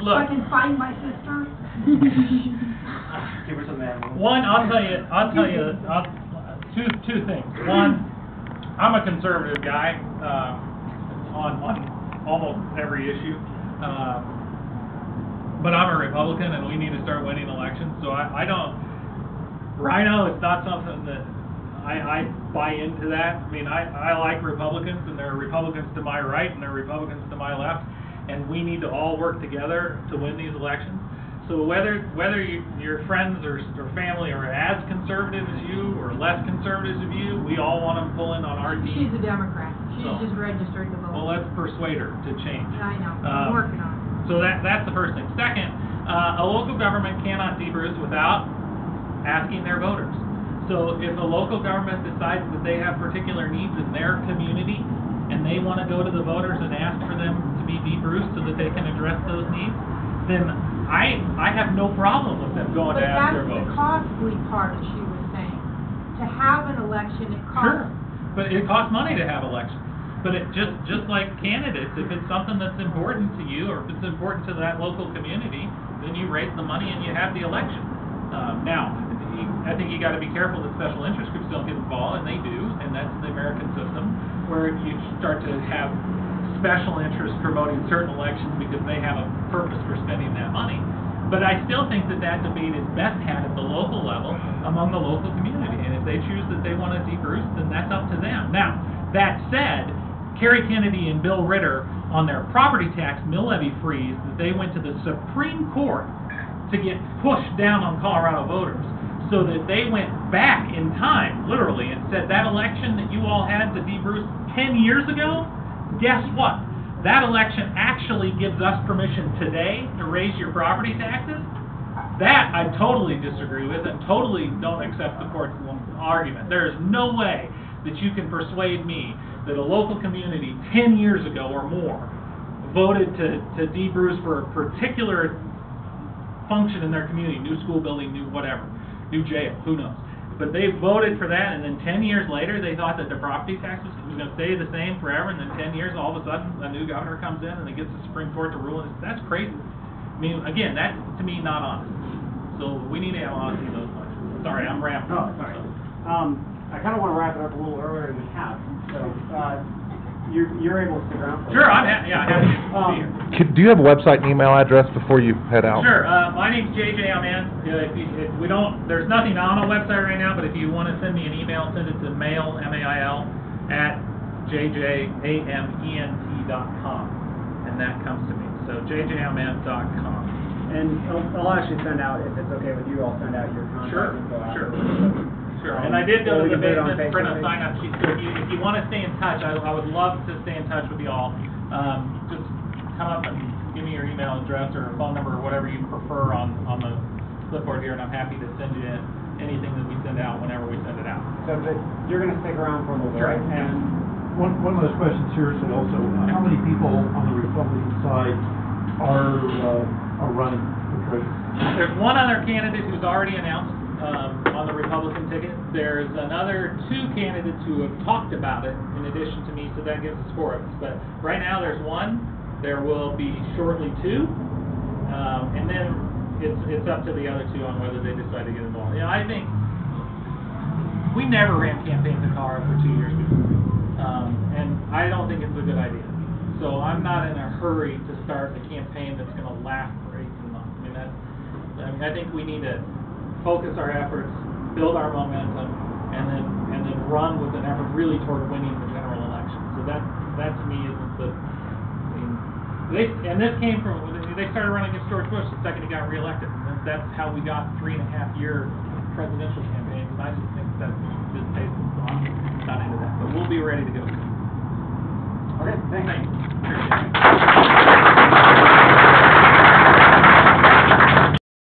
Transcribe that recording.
look. I can find my sister. Give her some animals. One, I'll tell you, two things. One, I'm a conservative guy on almost every issue, but I'm a Republican, and we need to start winning elections. So I don't. Rhino, it's not something that I buy into that. I mean, I like Republicans, and there are Republicans to my right, and there are Republicans to my left, and we need to all work together to win these elections. So whether your friends or family are as conservative as you or less conservative as you, we all want to pull in on our team. She's a Democrat. She's just registered to vote. Well, let's persuade her to change. I know. I'm working on it. So that's the first thing. Second, a local government cannot debruce without asking their voters. So if a local government decides that they have particular needs in their community and they want to go to the voters and ask for them to be debruced so that they can address those needs, then I have no problem with them going to ask their voters. But that's the costly part that she was saying. To have an election, it costs. Sure, but it costs money to have elections. But it just like candidates, if it's something that's important to you or if it's important to that local community, then you raise the money and you have the election. Now, I think you got to be careful that special interest groups don't get involved, and they do, and that's the American system, where you start to have special interests promoting certain elections because they have a purpose for spending that money. But I still think that debate is best had at the local level among the local community, and if they choose that they want to debruce, then that's up to them. Now, that said, Kerry Kennedy and Bill Ritter, on their property tax mill levy freeze, that they went to the Supreme Court to get pushed down on Colorado voters, so that they went back in time, literally, and said that election that you all had to debruce 10 years ago, guess what? That election actually gives us permission today to raise your property taxes? That I totally disagree with and totally don't accept the court's argument. There is no way that you can persuade me that a local community 10 years ago or more voted to debruce for a particular function in their community, new school building, new whatever, new jail, who knows. But they voted for that, and then 10 years later, they thought that the property taxes was going to stay the same forever, and then 10 years, all of a sudden, a new governor comes in and it gets the Supreme Court to rule, and that's crazy. I mean, again, that's, to me, not honest. So we need to have honesty in those elections. Sorry, I'm rambling. Oh, sorry. I kind of want to wrap it up a little earlier than we have. So, you're able to stick around for Sure, I'm happy to be here. Do you have a website and email address before you head out? Sure. My name's JJ Ament. If we don't, there's nothing on a website right now, but if you want to send me an email, send it to mail, M-A-I-L, at jjament.com, and that comes to me. So jjament.com. And I'll actually send out, if it's okay with you, I'll send out your contact info after. Sure. And I did go to the basement to print a sign-up sheet, so if you want to stay in touch, I would love to stay in touch with you all. Just come up and give me your email address or phone number or whatever you prefer on the clipboard here, and I'm happy to send you anything that we send out whenever we send it out. So you're going to stick around for a little bit, right? And one last question, seriously, also, how many people on the Republican side are running for president? There's one other candidate who's already announced on the Republican ticket. There's another 2 candidates who have talked about it in addition to me, so that gives us 4 of us. But right now there's 1. There will be shortly 2, and then it's up to the other 2 on whether they decide to get involved. You know, I think we never ran campaigns in Colorado for 2 years before, and I don't think it's a good idea. So I'm not in a hurry to start a campaign that's going to last for 18 months. I think we need to focus our efforts, build our momentum, and then run with an effort really toward winning the general election. So that to me isn't the. And this came from, they started running against George Bush the second he got reelected. And that's how we got 3.5-year presidential campaigns. And I just think that's distasteful. So I'm not into that. But we'll be ready to go. Okay, thanks. Thanks. Appreciate it.